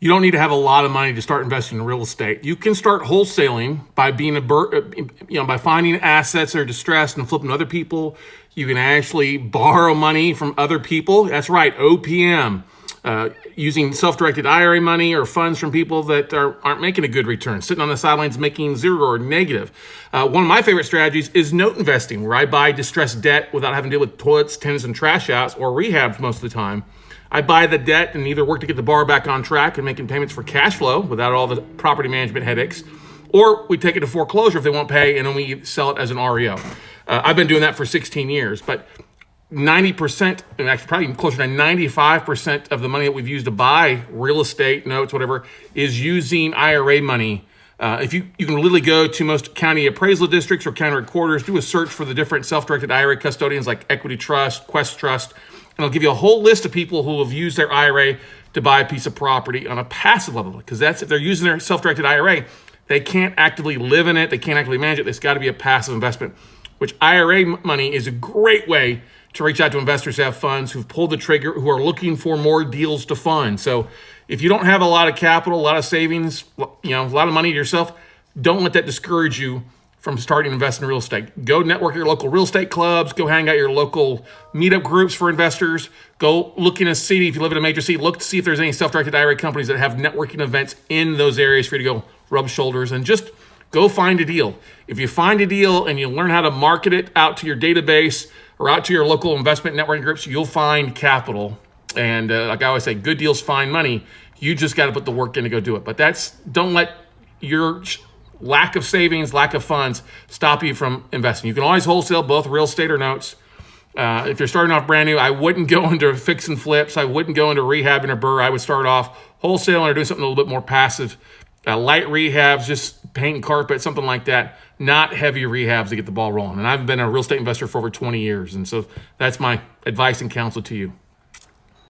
You don't need to have a lot of money to start investing in real estate. You can start wholesaling by being by finding assets that are distressed and flipping to other people. You can actually borrow money from other people. That's right, OPM. Using self-directed IRA money or funds from people that aren't making a good return, sitting on the sidelines making zero or negative. One of my favorite strategies is note investing, where I buy distressed debt without having to deal with toilets, tenants, and trash outs, or rehabs most of the time. I buy the debt and either work to get the borrower back on track and making payments for cash flow without all the property management headaches, or we take it to foreclosure if they won't pay, and then we sell it as an REO. I've been doing that for 16 years, but 90%, and actually probably closer to 95% of the money that we've used to buy real estate, notes, whatever, is using IRA money. If you can literally go to most county appraisal districts or county recorders, do a search for the different self-directed IRA custodians like Equity Trust, Quest Trust, and I'll give you a whole list of people who have used their IRA to buy a piece of property on a passive level. Because that's, if they're using their self-directed IRA, they can't actively live in it, they can't actively manage it. It's got to be a passive investment, which IRA money is a great way to reach out to investors who have funds, who've pulled the trigger, who are looking for more deals to fund. So if you don't have a lot of capital, a lot of savings, a lot of money to yourself, don't let that discourage you from starting to invest in real estate. Go network at your local real estate clubs, go hang out at your local meetup groups for investors, go look in a city, if you live in a major city, look to see if there's any self-directed IRA companies that have networking events in those areas for you to go rub shoulders, and just go find a deal. If you find a deal and you learn how to market it out to your database or out to your local investment networking groups, you'll find capital. And like I always say, good deals find money. You just got to put the work in to go do it. But don't let your lack of savings, lack of funds stop you from investing. You can always wholesale both real estate or notes. If you're starting off brand new, I wouldn't go into fix and flips. I wouldn't go into rehabbing or BRRRR. I would start off wholesaling or doing something a little bit more passive. Light rehabs, just paint and carpet, something like that. Not heavy rehabs to get the ball rolling. And I've been a real estate investor for over 20 years. And so that's my advice and counsel to you.